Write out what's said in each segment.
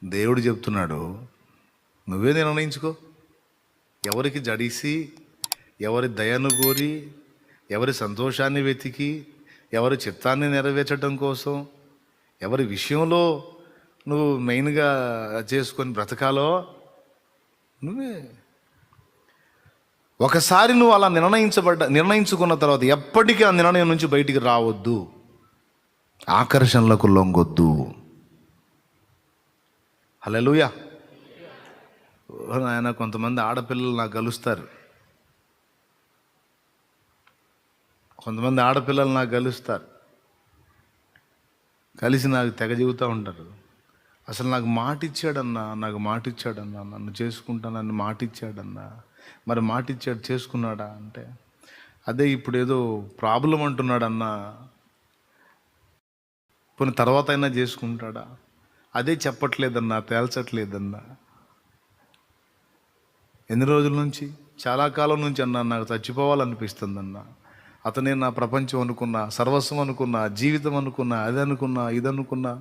దేవుడు చెప్తున్నాడు, నువ్వే నిర్ణయించుకో. ఎవరికి జడిసి, ఎవరి దయను కోరి, ఎవరి సంతోషాన్ని వెతికి, ఎవరి చిత్తాన్ని నెరవేర్చడం కోసం, ఎవరి విషయంలో నువ్వు మెయిన్గా చేసుకొని బ్రతకాలో నువ్వే. ఒకసారి నువ్వు అలా నిర్ణయించుకున్న తర్వాత ఎప్పటికీ ఆ నిర్ణయం నుంచి బయటికి రావద్దు, ఆకర్షణలకు లొంగొద్దు. హల్లెలూయా. ఆయన కొంతమంది ఆడపిల్లలు నాకు కలుస్తారు, కలిసి నాకు తెగ చెబుతూ ఉంటారు. అసలు నాకు మాట ఇచ్చాడన్నా, నన్ను చేసుకుంటానని మాట ఇచ్చాడన్నా. మరి మాట ఇచ్చాడు, చేసుకున్నాడా అంటే అదే ఇప్పుడు ఏదో ప్రాబ్లం అంటున్నాడన్నా, పోనీ తర్వాత అయినా చేసుకుంటాడా, అదే చెప్పట్లేదన్నా, తేల్చట్లేదన్నా. ఎన్ని రోజుల నుంచి? చాలా కాలం నుంచి అన్నా, నాకు చచ్చిపోవాలనిపిస్తుందన్నా. అతనే నా ప్రపంచం అనుకున్నా, సర్వస్వం అనుకున్నా, జీవితం అనుకున్నా, అది అనుకున్నా, ఇది అనుకున్నా,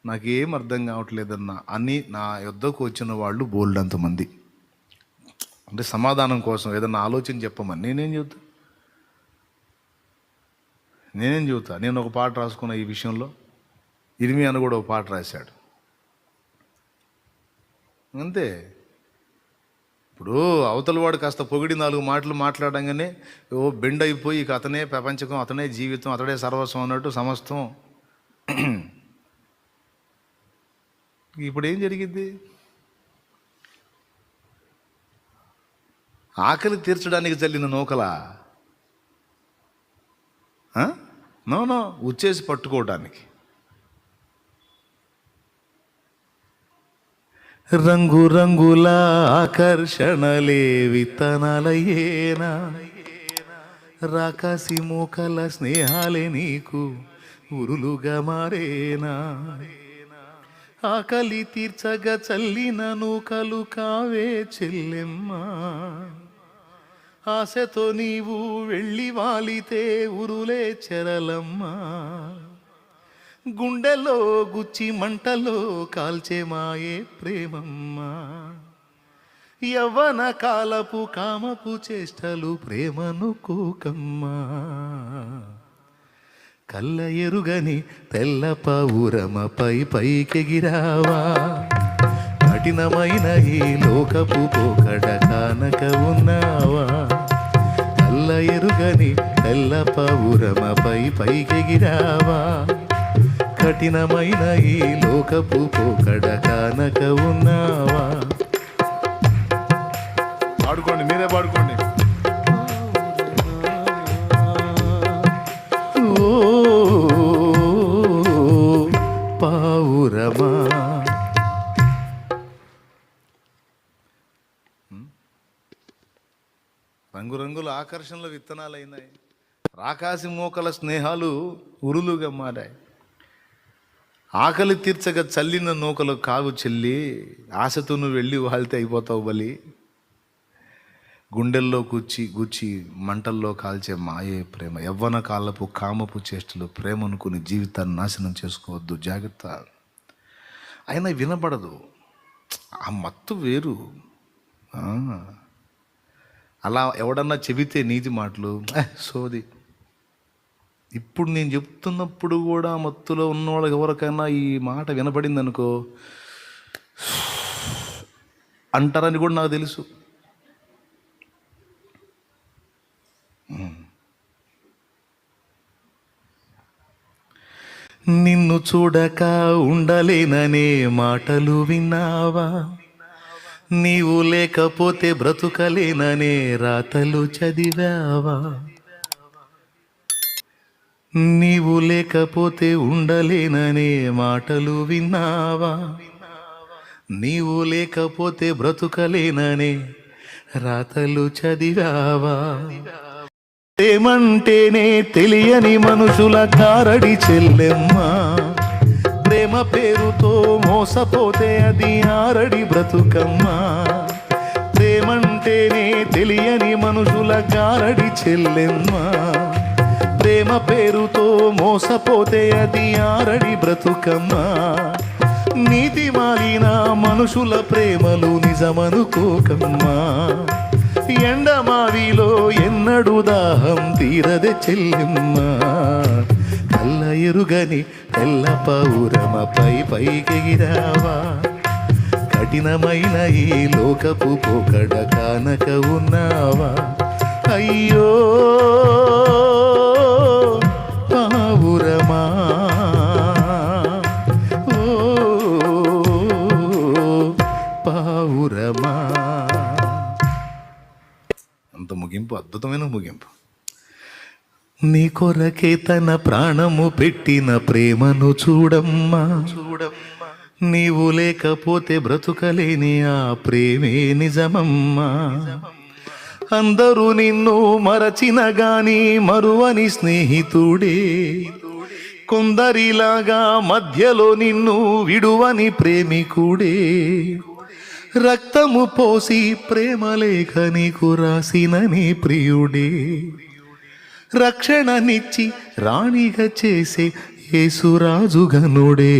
నాకేం అర్థం కావట్లేదన్నా అని నా యొద్దకు వచ్చిన వాళ్ళు బోల్డ్ అంతమంది. అంటే సమాధానం కోసం ఏదన్నా ఆలోచన చెప్పమని నేనేం చెబుతా. నేను ఒక పాట రాసుకున్న ఈ విషయంలో. ఇర్మియాను కూడా ఒక పాట రాశాడు. అంతే. ఇప్పుడు అవతల వాడు కాస్త పొగిడి 4 మాటలు మాట్లాడంగానే బెండ్ అయిపోయి ఇక అతనే ప్రపంచకం, అతనే జీవితం, అతడే సర్వస్వం అన్నట్టు సమస్తం. ఇప్పుడు ఏం జరిగింది? ఆకలి తీర్చడానికి చల్లిన నూకలా? నో, ఉచ్చేసి పట్టుకోవడానికి. రంగురంగుల ఆకర్షణలే విత్తనాలయేనా, రాకాసి మూకల స్నేహాలే నీకు ఉరులుగా మారేనా. ఆకలి తీర్చగా చల్లిన నూకలు కావే చెల్లెమ్మా, ఆశతో నీవు వెళ్ళి వాలితే ఉరులే చెరలమ్మా. గుండెలో గుచ్చి మంటలో కాల్చే మాయే ప్రేమమ్మా. యవ్వన కాలపు కామపు చేష్టలు ప్రేమను కూకమ్మా. కళ్ళ ఎరుగని తెల్ల పావురమపై పైకెగిరావా, కఠినమైన ఈ లోకపు పోకడ కానక ఉన్నావా. కళ్ళ ఎరుగని తెల్ల పావురమపై పైకెగిరావా, కఠినమైన ఈ లోకపు పోకడ కానక ఉన్నావా. పాడుకోండి, మీరే పాడుకోండి. ఓ పావురమా, రంగురంగుల ఆకర్షణల విత్తనాలైనాయి, రాకాసి మోకల స్నేహాలు ఉరులుగా మారాయి. ఆకలి తీర్చగా చల్లిన నూకలు కావు చెల్లి, ఆశతో నువ్వు వెళ్ళి వాళ్తే అయిపోతావు బలి. గుండెల్లో గుచ్చి మంటల్లో కాల్చే మాయే ప్రేమ. యవ్వన కాలపు కామపు చేష్టలు ప్రేమ అనుకుని జీవితాన్ని నాశనం చేసుకోవద్దు, జాగ్రత్త. అయినా వినపడదు, ఆ మత్తు వేరు. అలా ఎవడన్నా చెబితే నీతి మాటలు సోది. ఇప్పుడు నేను చెప్తున్నప్పుడు కూడా మత్తులో ఉన్నవాళ్ళకి ఎవరికైనా ఈ మాట వినపడింది అనుకో అంటారని కూడా నాకు తెలుసు. నిన్ను చూడక ఉండలేననే మాటలు విన్నావా, నీవు లేకపోతే బ్రతుకలేననే రాతలు చదివావా. నీవు లేకపోతే ఉండలేననే మాటలు విన్నావా, నీవు లేకపోతే బ్రతుకలేననే రాతలు చదివావా. ప్రేమంటేనే తెలియని మనుషుల కారడి చెల్లెమ్మా, ప్రేమ పేరుతో మోసపోతే అది ఆరడి బ్రతుకమ్మా. ప్రేమంటేనే తెలియని మనుషుల కారడి చెల్లెమ్మా, ప్రేమ పేరుతో మోసపోతే అది ఆరడి బ్రతుకమ్మా. నీతి మాలిన మనుషుల ప్రేమలు నిజమనుకోకమ్మా. ఎండమావిలో ఎన్నడు దాహం తీరదే చెల్లెమ్మా. కళ్ళ ఎరుగని తెల్ల పౌరమపై పైకెగిరావా. కఠినమైన ఈ లోకపు పోకడ కానక ఉన్నావా. అయ్యో పావురమా, ఓ పావురమా. అంత ముగింపు, అద్భుతమైన ముగింపు. నీ కొరకే తన ప్రాణము పెట్టిన ప్రేమను చూడమ్మా. నీవు లేకపోతే బ్రతుకలేని ఆ ప్రేమే నిజమమ్మా. అందరూ నిన్ను మరచిన గాని మరువని స్నేహితుడే, కొందరిలాగా మధ్యలో నిన్ను విడువని ప్రేమికుడే. రక్తము పోసి ప్రేమ లేఖ నీకు రాసిన నీ ప్రియుడే. రక్షణనిచ్చి రాణిగా చేసే యేసురాజుగనుడే,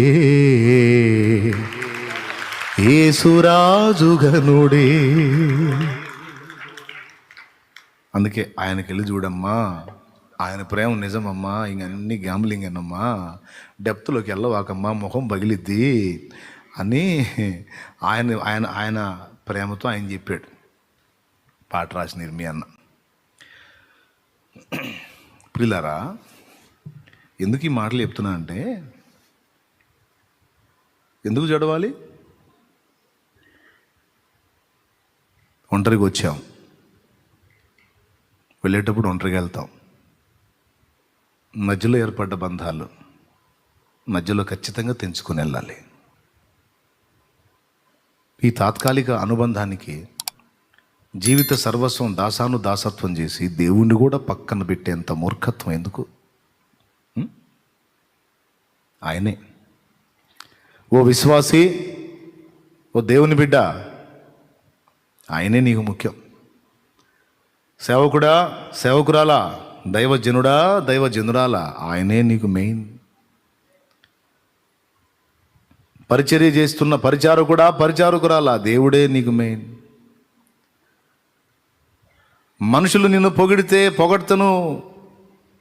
యేసురాజుగనుడే. అందుకే ఆయనకి వెళ్ళి చూడమ్మా, ఆయన ప్రేమ నిజమమ్మా, ఇంకన్నీ గ్యాంబ్లింగ్ అన్నమ్మా, డెప్త్లోకి వెళ్ళవాకమ్మా, ముఖం పగిలిద్ది అని ఆయన ఆయన ఆయన ప్రేమతో ఆయన చెప్పాడు. పాట రాసిన నిర్మి అన్న. పిల్లరా, ఎందుకు ఈ మాటలు చెప్తున్నా అంటే, ఎందుకు చదవాలి? ఒంటరిగా వచ్చాం, వెళ్ళేటప్పుడు ఒంటరిగా వెళ్తాం. మధ్యలో ఏర్పడ్డ బంధాలు మధ్యలో ఖచ్చితంగా తెంచుకొని వెళ్ళాలి. ఈ తాత్కాలిక అనుబంధానికి జీవిత సర్వస్వం దాసత్వం చేసి దేవుణ్ణి కూడా పక్కన పెట్టేంత మూర్ఖత్వం ఎందుకు? ఆయనే. ఓ విశ్వాసి, ఓ దేవుని బిడ్డ, ఆయనే నీకు ముఖ్యం. సేవకుడా, సేవకురాలా, దైవజనుడా, దైవజనురాలా, ఆయనే నీకు మెయిన్. పరిచర్య చేస్తున్న పరిచారకుడా, పరిచారకురాలా, దేవుడే నీకు మెయిన్. మనుషులు నిన్ను పొగిడితే పొగడ్తను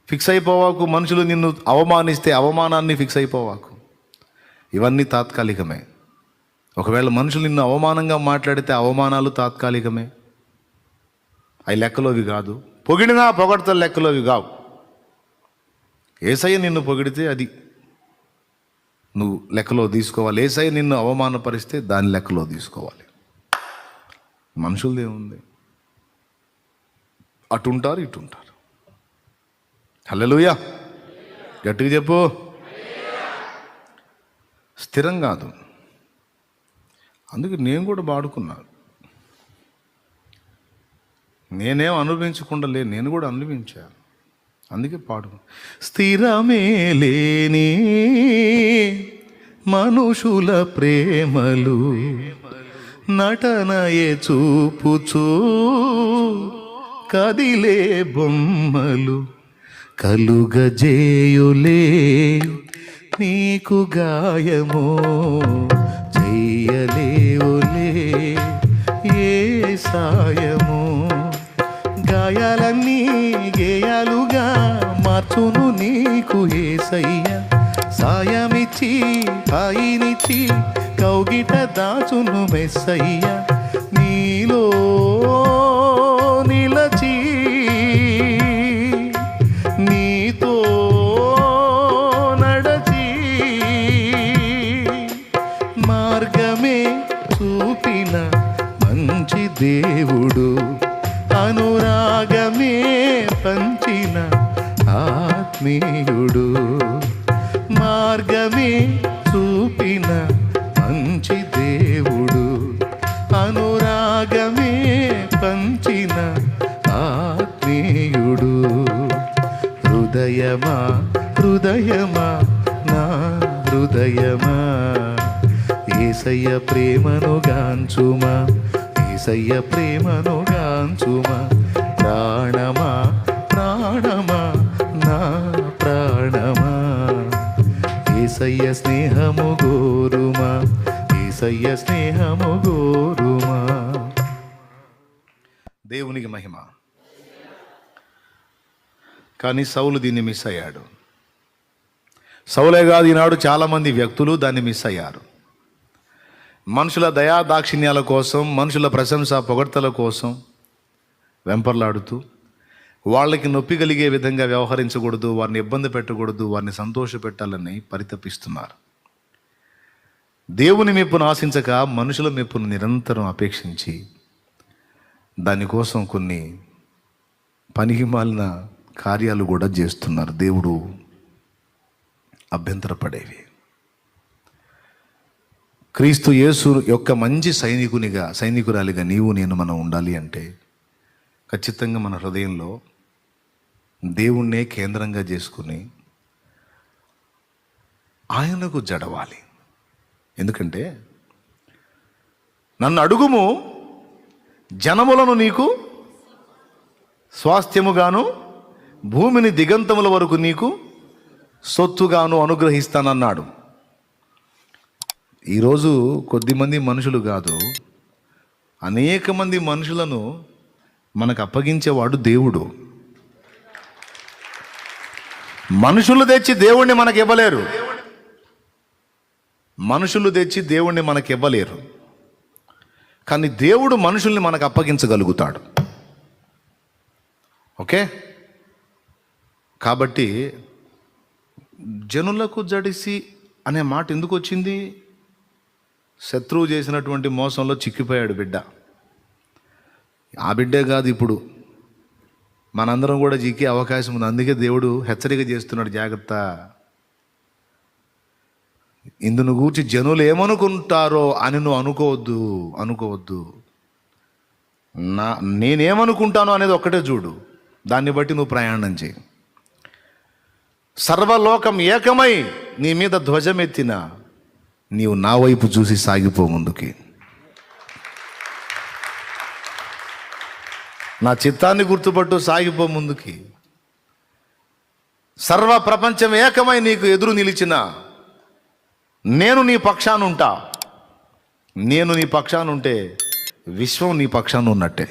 ఫిక్స్ అయిపోవాకు. మనుషులు నిన్ను అవమానిస్తే అవమానాన్ని ఫిక్స్ అయిపోవాకు. ఇవన్నీ తాత్కాలికమే. ఒకవేళ మనుషులు నిన్ను అవమానంగా మాట్లాడితే అవమానాలు తాత్కాలికమే, అవి లెక్కలోవి కాదు. పొగిడినా పొగడ్తలు లెక్కలోవి కావు. యేసయ్య నిన్ను పొగిడితే అది నువ్వు లెక్కలో తీసుకోవాలి. యేసయ్య నిన్ను అవమానపరిస్తే దాని లెక్కలో తీసుకోవాలి. మనుషులదేముంది, అటుంటారు ఇటుంటారు. హల్లెలూయా, గట్టిగా చెప్పు. స్థిరం కాదు. అందుకే నేను కూడా వాడుకున్నాను. నేనేం అనుభవించకుండా లేదు, నేను కూడా అనుభవించాను. అందుకే పాడు. స్థిరమే లేని మనుషుల ప్రేమలు నటనయే చూపుచూ కదిలే బొమ్మలు కలుగజేయులే నీకు గాయమో చెయ్యలేవులే ఏ సాయమో. గాయాలన్నీ గేయాలుగా మార్చును నీకు యేసయ్య. సాయమిచ్చి హాయినిచ్చి కౌగిట దాచును మెస్సయ్య. నీలో నిలచి నీతో నడచి మార్గమే చూపిన మంచి దేవుడు, అనురాగమే పంచిన ఆత్మీయుడు. మార్గమే చూపిన మంచి దేవుడు, అనురాగమే పంచిన ఆత్మీయుడు. హృదయమా హృదయమా నా హృదయమా యేసయ్య ప్రేమను గాంచుమా, యేసయ్య ప్రేమను గాంచుమా. ప్రాణమా ప్రాణమా నా ప్రాణమా యేసయ్య స్నేహము గోరుమా, యేసయ్య స్నేహము గోరుమా. దేవునికి మహిమ. కానీ సౌలు దీన్ని మిస్ అయ్యాడు. సౌలే కాదు, ఈనాడు చాలామంది వ్యక్తులు దాన్ని మిస్ అయ్యారు. మనుషుల దయా దాక్షిణ్యాల కోసం, మనుషుల ప్రశంస పొగడ్తల కోసం వెంపర్లాడుతూ, వాళ్ళకి నొప్పి కలిగే విధంగా వ్యవహరించకూడదు, వారిని ఇబ్బంది పెట్టకూడదు, వారిని సంతోషపెట్టాలని పరితపిస్తున్నారు. దేవుని మెప్పును ఆశించక మనుషుల మెప్పును నిరంతరం అపేక్షించి దానికోసం కొన్ని పనికిమాలిన కార్యాలు కూడా చేస్తున్నారు. దేవుడు అభ్యంతరపడేవి. క్రీస్తు యేసు యొక్క మంచి సైనికురాలిగా నీవు నేను మనం ఉండాలి అంటే ఖచ్చితంగా మన హృదయంలో దేవుణ్ణే కేంద్రంగా చేసుకుని ఆయనకు జడవాలి. ఎందుకంటే నన్ను అడుగుము, జనములను నీకు స్వాస్థ్యముగాను భూమిని దిగంతముల వరకు నీకు సొత్తుగాను అనుగ్రహిస్తానన్నాడు. ఈరోజు కొద్దిమంది మనుషులు కాదు, అనేక మంది మనుషులను మనకు అప్పగించేవాడు దేవుడు. మనుషులు తెచ్చి దేవుణ్ణి మనకి ఇవ్వలేరు. మనుషులు తెచ్చి దేవుణ్ణి మనకి ఇవ్వలేరు. కానీ దేవుడు మనుషుల్ని మనకు అప్పగించగలుగుతాడు. ఓకే? కాబట్టి జనులకు జడిసి అనే మాట ఎందుకు వచ్చింది? శత్రువు చేసినటువంటి మోసంలో చిక్కిపోయాడు బిడ్డ. ఆ బిడ్డే కాదు, ఇప్పుడు మనందరం కూడా చిక్కే అవకాశం ఉంది. అందుకే దేవుడు హెచ్చరిక చేస్తున్నాడు, జాగ్రత్త. ఇందును గూర్చి జనులు ఏమనుకుంటారో అని నువ్వు అనుకోవద్దు. నేనేమనుకుంటానో అనేది ఒక్కటే చూడు, దాన్ని బట్టి నువ్వు ప్రయాణం చేయి. సర్వలోకం ఏకమై నీ మీద ధ్వజమెత్తిన నీవు నా వైపు చూసి సాగిపో ముందుకి. నా చిత్తాన్ని గుర్తుపట్టు, సాగిపో ముందుకి. సర్వ ప్రపంచం ఏకమై నీకు ఎదురు నిలిచిన నేను నీ పక్షాన ఉంటా. నేను నీ పక్షాన ఉంటే విశ్వం నీ పక్షాన ఉన్నట్టే.